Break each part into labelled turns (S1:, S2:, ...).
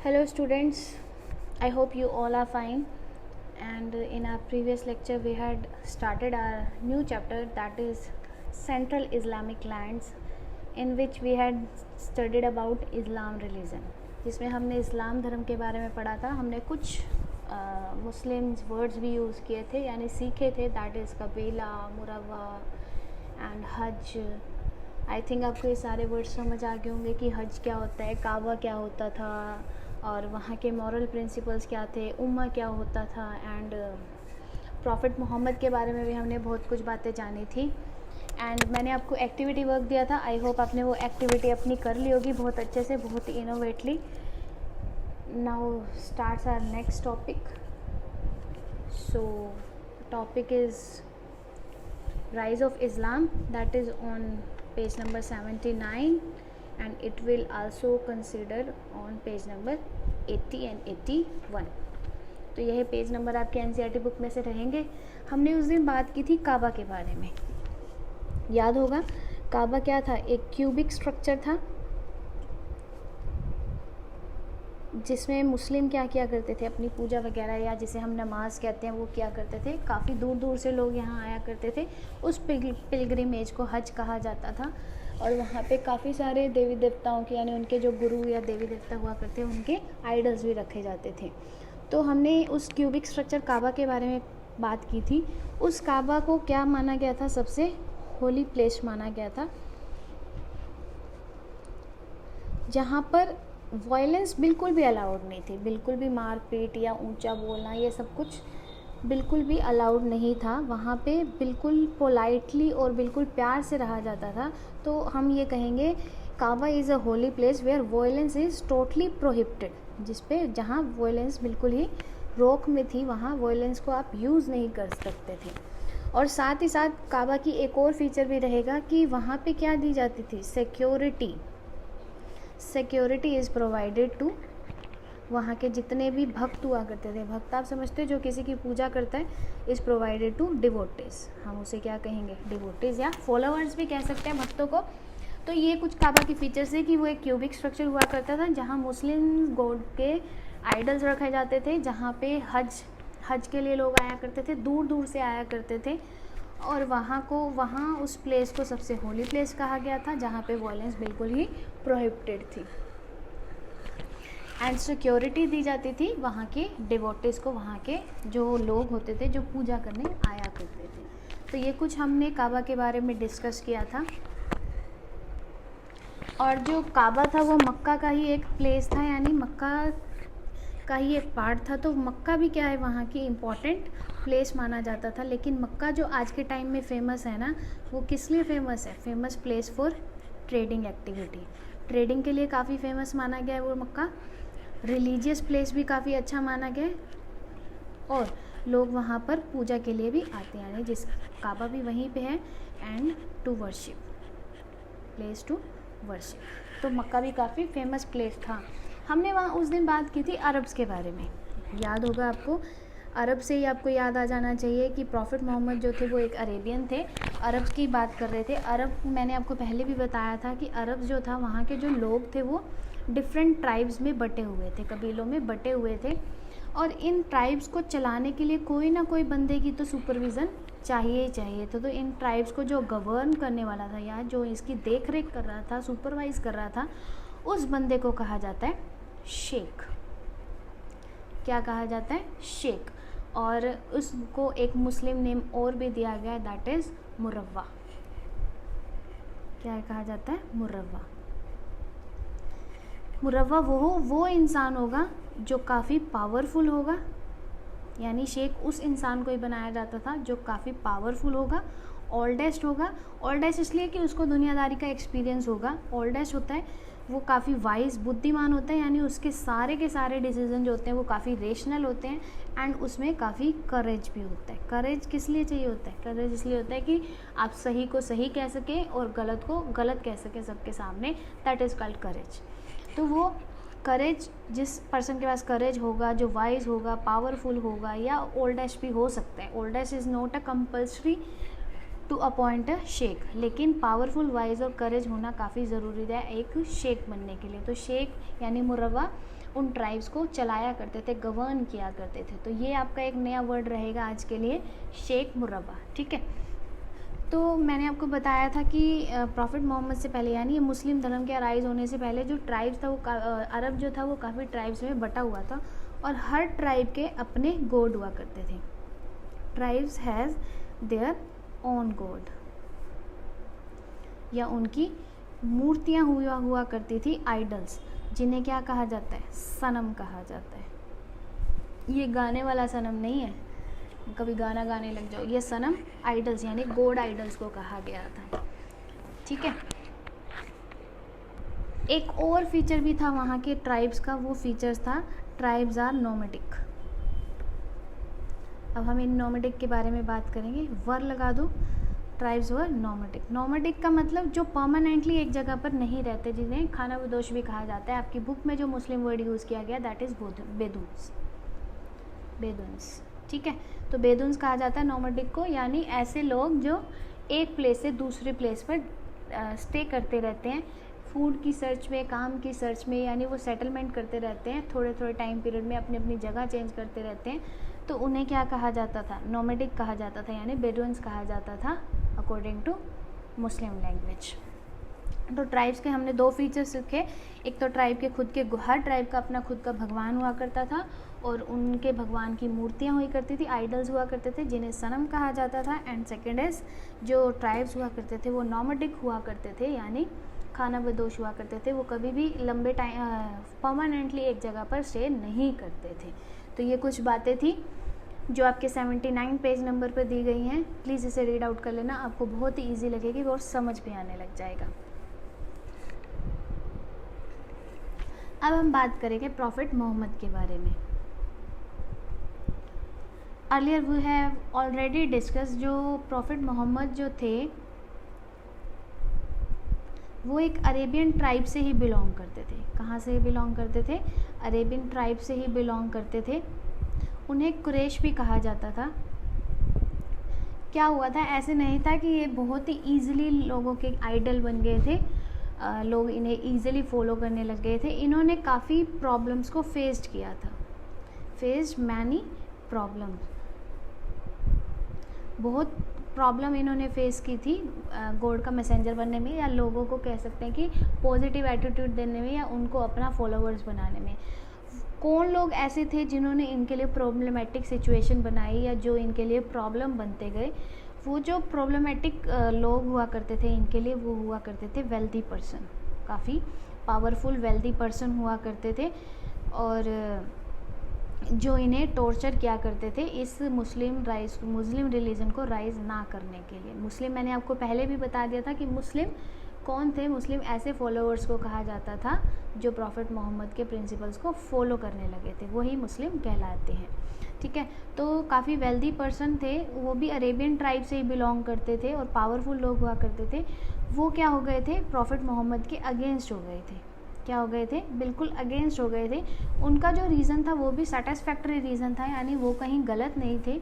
S1: Hello students, I hope you all are fine, and in our previous lecture we had started our new chapter, that is Central Islamic Lands, in which we had studied about Islam religion, जिसमें हमने इस्लाम धर्म के बारे में पढ़ा था। हमने कुछ मुस्लिम वर्ड्स भी यूज़ किए थे यानी सीखे थे, दैट इज़ कबीला, मुरव्वा एंड हज। आई थिंक आपको ये सारे वर्ड्स समझ आ गए होंगे कि हज क्या होता है, काबा क्या होता था और वहाँ के मॉरल प्रिंसिपल्स क्या थे, उम्मा क्या होता था, एंड प्रॉफिट मोहम्मद के बारे में भी हमने बहुत कुछ बातें जानी थी। एंड मैंने आपको एक्टिविटी वर्क दिया था, आई होप आपने वो एक्टिविटी अपनी कर ली होगी बहुत अच्छे से, बहुत ही innovatively. Now starts our next topic. So topic is rise of Islam, that is on page number 79, and it will also consider on page number 80 and 81। तो यह पेज नंबर आपके एनसीईआरटी बुक में से रहेंगे। हमने उस दिन बात की थी काबा के बारे में, याद होगा। काबा क्या था? एक क्यूबिक स्ट्रक्चर था जिसमें मुस्लिम क्या किया करते थे, अपनी पूजा वगैरह या जिसे हम नमाज कहते हैं वो किया करते थे। काफ़ी दूर दूर से लोग यहाँ आया करते थे। उस पिलग्रिमेज को हज कहा जाता था और वहाँ पे काफ़ी सारे देवी देवताओं के यानी उनके जो गुरु या देवी देवता हुआ करते उनके आइडल्स भी रखे जाते थे। तो हमने उस क्यूबिक स्ट्रक्चर काबा के बारे में बात की थी। उस काबा को क्या माना गया था? सबसे होली प्लेस माना गया था, जहाँ पर वायलेंस बिल्कुल भी अलाउड नहीं थी। बिल्कुल भी मारपीट या ऊंचा बोलना ये सब कुछ बिल्कुल भी अलाउड नहीं था। वहाँ पे बिल्कुल पोलाइटली और बिल्कुल प्यार से रहा जाता था। तो हम ये कहेंगे Kaaba is a holy place where violence is totally prohibited, जिस पे जहाँ वायलेंस बिल्कुल ही रोक में थी, वहाँ वायलेंस को आप यूज़ नहीं कर सकते थे। और साथ ही साथ काबा की एक और फीचर भी रहेगा कि वहाँ पे क्या दी जाती थी? सिक्योरिटी इज़ प्रोवाइडेड टू, वहाँ के जितने भी भक्त हुआ करते थे, भक्त आप समझते हो जो किसी की पूजा करता है, इज़ प्रोवाइडेड टू डिवोटीज। हम उसे क्या कहेंगे? डिवोटीज या फॉलोअर्स भी कह सकते हैं भक्तों को। तो ये कुछ काबा की फीचर्स है कि वो एक क्यूबिक स्ट्रक्चर हुआ करता था जहाँ मुस्लिम गॉड के आइडल्स रखे जाते थे, जहाँ पे हज के लिए लोग आया करते थे, दूर दूर से आया करते थे। और वहाँ उस प्लेस को सबसे होली प्लेस कहा गया था जहाँ पे वायलेंस बिल्कुल ही प्रोहिबिटेड थी। एंड सिक्योरिटी दी जाती थी वहाँ के डिवोटीज को, वहाँ के जो लोग होते थे जो पूजा करने आया करते थे। तो ये कुछ हमने काबा के बारे में डिस्कस किया था। और जो काबा था वो मक्का का ही एक प्लेस था, यानी मक्का का ही एक पार्ट था। तो मक्का भी क्या है? वहाँ की इम्पॉर्टेंट प्लेस माना जाता था। लेकिन मक्का जो आज के टाइम में फेमस है ना, वो किस लिए फेमस है? Famous place for trading activity, trading के लिए काफ़ी फेमस माना गया है वो मक्का। रिलीजियस प्लेस भी काफ़ी अच्छा माना गया है और लोग वहाँ पर पूजा के लिए भी आते हैं, यानी जिस काबा भी वहीं पे है, and to worship, place to worship. तो मक्का भी काफ़ी फेमस प्लेस था। हमने वहाँ उस दिन बात की थी अरब्स के बारे में, याद होगा आपको। अरब से ही आपको याद आ जाना चाहिए कि प्रॉफिट मोहम्मद जो थे वो एक अरेबियन थे, अरब की बात कर रहे थे। अरब, मैंने आपको पहले भी बताया था कि अरब जो था, वहाँ के जो लोग थे वो डिफरेंट ट्राइब्स में बटे हुए थे, कबीलों में बटे हुए थे। और इन ट्राइब्स को चलाने के लिए कोई ना कोई बंदे की तो सुपरविज़न चाहिए ही चाहिए था। तो इन ट्राइब्स को जो गवर्न करने वाला था या जो इसकी देख रेख कर रहा था, सुपरवाइज कर रहा था, उस बंदे को कहा जाता है शेख। क्या कहा जाता है? शेख। और उसको एक मुस्लिम नेम और भी दिया गया है, दैट इज़ मुरव्वा। क्या कहा जाता है? मुरव्वा। मुरव्वा वो इंसान होगा जो काफ़ी पावरफुल होगा, यानी शेख उस इंसान को ही बनाया जाता था जो काफ़ी पावरफुल होगा, ओल्डेस्ट होगा। ओल्डेस्ट इसलिए कि उसको दुनियादारी का एक्सपीरियंस होगा। ओल्डेस्ट होता है वो काफ़ी वाइज, बुद्धिमान होता है, यानी उसके सारे के सारे डिसीजन जो होते हैं वो काफ़ी रेशनल होते हैं। एंड उसमें काफ़ी करेज भी होता है। करेज किस लिए चाहिए होता है? करेज इसलिए होता है कि आप सही को सही कह सकें और गलत को गलत कह सकें सबके सामने, दैट इज़ कॉल्ड करेज। तो वो करेज, जिस पर्सन के पास करेज होगा, जो वाइज होगा, पावरफुल होगा, या ओल्डेस्ट भी हो सकता है। Oldest is not a compulsory to appoint a sheikh, लेकिन पावरफुल, वाइज और करेज होना काफ़ी ज़रूरी है एक शेख बनने के लिए। तो शेख यानी मुरव्वा उन ट्राइब्स को चलाया करते थे, गवर्न किया करते थे। तो ये आपका एक नया वर्ड रहेगा आज के लिए, शेख मुरव्वा, ठीक है। तो मैंने आपको बताया था कि प्रॉफिट मोहम्मद से पहले यानी मुस्लिम धर्म के अराइज होने से पहले जो ट्राइब्स था वो अरब जो था वो काफ़ी ट्राइब्स में बटा हुआ था और हर ट्राइब के अपने गॉड हुआ करते थे। Tribes has their own God, या उनकी मूर्तियाँ हुआ करती थी, आइडल्स, जिन्हें क्या कहा जाता है, सनम कहा जाता है। ये गाने वाला सनम नहीं है, कभी गाना गाने लग जाओ, ये सनम आइडल्स यानी गॉड आइडल्स को कहा गया था, ठीक है। एक और फीचर भी था वहाँ के ट्राइब्स का, वो फीचर्स था ट्राइब्स आर नोमैडिक। अब हम इन नोमैडिक के बारे में बात करेंगे, वर लगा दो, ट्राइब्स वर नोमैडिक। नोमैडिक का मतलब जो परमानेंटली एक जगह पर नहीं रहते, जिन्हें खानाबदोश भी कहा जाता है। आपकी बुक में जो मुस्लिम वर्ड यूज़ किया गया दैट इज़ बेदुन्स, ठीक है। तो बेदुन्स कहा जाता है नोमैडिक को, यानी ऐसे लोग जो एक प्लेस से दूसरे प्लेस पर स्टे करते रहते हैं, फूड की सर्च में, काम की सर्च में, यानी वो सेटलमेंट करते रहते हैं, थोड़े थोड़े टाइम पीरियड में अपनी अपनी जगह चेंज करते रहते हैं। तो उन्हें क्या कहा जाता था, नोमैडिक कहा जाता था, यानी बेडुइन्स कहा जाता था अकॉर्डिंग टू मुस्लिम लैंग्वेज। तो ट्राइब्स के हमने दो फीचर्स सीखे, एक तो ट्राइब के खुद के, हर ट्राइब का अपना खुद का भगवान हुआ करता था और उनके भगवान की मूर्तियाँ हुई करती थी, आइडल्स हुआ करते थे जिन्हें सनम कहा जाता था। एंड सेकेंड इज जो ट्राइब्स हुआ करते थे वो नोमैडिक हुआ करते थे, यानी खानाबदोश हुआ करते थे, वो कभी भी लंबे टाइम परमानेंटली एक जगह पर स्टे नहीं करते थे। तो ये कुछ बातें थी जो आपके 79 पेज नंबर पर दी गई हैं, प्लीज़ इसे रीड आउट कर लेना, आपको बहुत ही ईजी लगेगी और समझ भी आने लग जाएगा। अब हम बात करेंगे प्रॉफिट मोहम्मद के बारे में। Earlier we have already discuss, जो प्रॉफिट मोहम्मद जो थे वो एक अरेबियन ट्राइब से ही बिलोंग करते थे। कहाँ से बिलोंग करते थे, अरेबियन ट्राइब से ही बिलोंग करते थे। उन्हें कुरैश भी कहा जाता था। क्या हुआ था, ऐसे नहीं था कि ये बहुत ही ईजिली लोगों के आइडल बन गए थे, लोग इन्हें ईजिली फॉलो करने लग गए थे। इन्होंने काफ़ी प्रॉब्लम्स को फेस्ड किया था, फेस्ड मैनी प्रॉब्लम्स, बहुत प्रॉब्लम इन्होंने फेस की थी गॉड का मैसेंजर बनने में, या लोगों को कह सकते हैं कि पॉजिटिव एटीट्यूड देने में, या उनको अपना फॉलोअर्स बनाने में। कौन लोग ऐसे थे जिन्होंने इनके लिए प्रॉब्लमेटिक सिचुएशन बनाई या जो इनके लिए प्रॉब्लम बनते गए? वो जो प्रॉब्लमेटिक लोग हुआ करते थे इनके लिए, वो हुआ करते थे वेल्दी पर्सन, काफ़ी पावरफुल वेल्दी पर्सन हुआ करते थे, और जो इन्हें टॉर्चर किया करते थे इस मुस्लिम रिलीजन को राइज ना करने के लिए। मुस्लिम, मैंने आपको पहले भी बता दिया था कि मुस्लिम कौन थे। मुस्लिम ऐसे फॉलोअर्स को कहा जाता था जो प्रॉफिट मोहम्मद के प्रिंसिपल्स को फॉलो करने लगे थे, वही मुस्लिम कहलाते हैं, ठीक है। तो काफ़ी वेल्दी पर्सन थे, वो भी अरेबियन ट्राइब से ही बिलोंग करते थे और पावरफुल लोग हुआ करते थे। वो क्या हो गए थे, प्रॉफिट मोहम्मद के अगेंस्ट हो गए थे। क्या हो गए थे, बिल्कुल अगेंस्ट हो गए थे। उनका जो रीज़न था वो भी सेटिस्फैक्टरी रीज़न था, यानी वो कहीं गलत नहीं थे।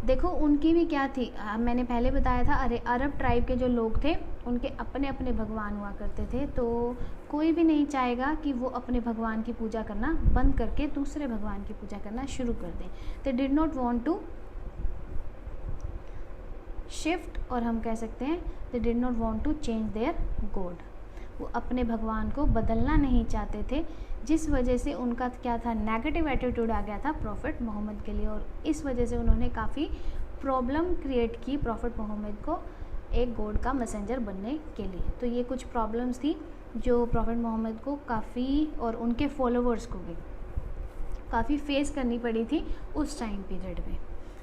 S1: देखो उनकी भी क्या थी, मैंने पहले बताया था, अरब ट्राइब के जो लोग थे उनके अपने अपने भगवान हुआ करते थे। तो कोई भी नहीं चाहेगा कि वो अपने भगवान की पूजा करना बंद करके दूसरे भगवान की पूजा करना शुरू कर दें। They did not want to shift, और हम कह सकते हैं they did not want to change their god. वो अपने भगवान को बदलना नहीं चाहते थे, जिस वजह से उनका क्या था, नेगेटिव एटीट्यूड आ गया था प्रॉफिट मोहम्मद के लिए, और इस वजह से उन्होंने काफ़ी प्रॉब्लम क्रिएट की प्रॉफिट मोहम्मद को एक गॉड का मैसेंजर बनने के लिए। तो ये कुछ प्रॉब्लम्स थी जो प्रॉफिट मोहम्मद को काफ़ी, और उनके फॉलोवर्स को भी काफ़ी फेस करनी पड़ी थी उस टाइम पीरियड में।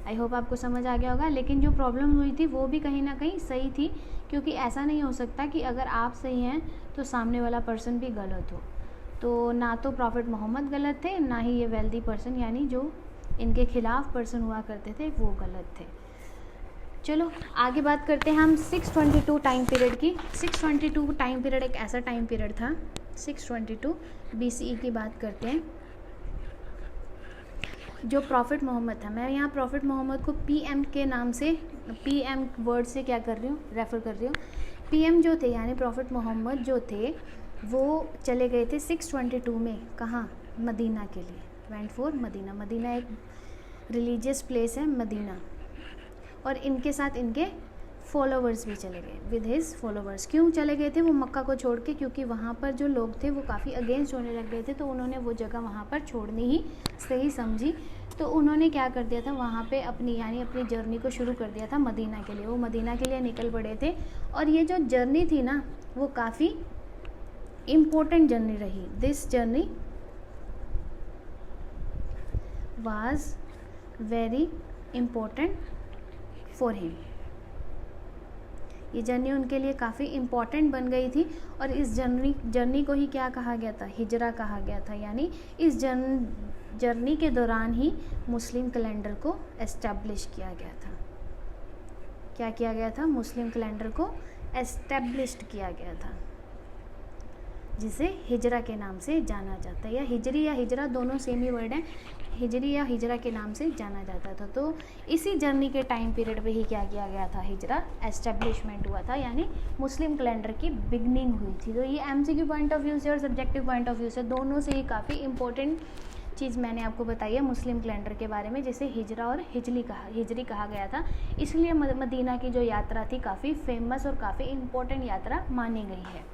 S1: आई होप आपको समझ आ गया होगा। लेकिन जो प्रॉब्लम हुई थी वो भी कहीं ना कहीं सही थी, क्योंकि ऐसा नहीं हो सकता कि अगर आप सही हैं तो सामने वाला पर्सन भी गलत हो। तो ना तो प्रॉफिट मोहम्मद गलत थे, ना ही ये वेल्दी पर्सन यानी जो इनके खिलाफ पर्सन हुआ करते थे वो गलत थे। चलो आगे बात करते हैं हम 622 टाइम पीरियड की। 622 टाइम पीरियड एक ऐसा टाइम पीरियड था, 622 BCE की बात करते हैं। जो प्रॉफिट मोहम्मद था, मैं यहाँ प्रॉफिट मोहम्मद को पीएम के नाम से, पीएम वर्ड से क्या कर रही हूँ, रेफ़र कर रही हूँ। पीएम जो थे यानी प्रॉफिट मोहम्मद जो थे वो चले गए थे 622 में, कहाँ, मदीना के लिए, वेंट फॉर मदीना। मदीना एक रिलीजियस प्लेस है मदीना, और इनके साथ इनके फॉलोवर्स भी चले गए, विद हिज फॉलोवर्स। क्यों चले गए थे वो मक्का को छोड़ के? क्योंकि वहाँ पर जो लोग थे वो काफ़ी अगेंस्ट होने लग गए थे, तो उन्होंने वो जगह वहाँ पर छोड़नी ही सही समझी। तो उन्होंने क्या कर दिया था, वहाँ पे अपनी यानी अपनी जर्नी को शुरू कर दिया था मदीना के लिए। वो मदीना के लिए निकल पड़े थे, और ये जो जर्नी थी ना वो काफ़ी इम्पोर्टेंट जर्नी रही। This journey was very important for him. ये जर्नी उनके लिए काफ़ी इम्पॉर्टेंट बन गई थी, और इस जर्नी को ही क्या कहा गया था, हिजरा कहा गया था। यानी इस जर्नी के दौरान ही मुस्लिम कैलेंडर को एस्टेब्लिश किया गया था। क्या किया गया था? मुस्लिम कैलेंडर को एस्टेब्लिश्ड किया गया था, जिसे हिजरा के नाम से जाना जाता है, या हिजरी या हिजरा दोनों सेम ही वर्ड हैं, हिजरी या हिजरा के नाम से जाना जाता था। तो इसी जर्नी के टाइम पीरियड पे ही क्या किया गया था, हिजरा एस्टेब्लिशमेंट हुआ था, यानी मुस्लिम कैलेंडर की बिगनिंग हुई थी। तो ये एमसीक्यू पॉइंट ऑफ व्यू से और सब्जेक्टिव पॉइंट ऑफ व्यू से दोनों से ही काफ़ी इंपॉर्टेंट चीज़ मैंने आपको बताई है मुस्लिम कैलेंडर के बारे में, जिसे हिजरा और हिजरी कहा गया था। इसलिए मदीना की जो यात्रा थी काफ़ी फेमस और काफ़ी इम्पोर्टेंट यात्रा मानी गई है।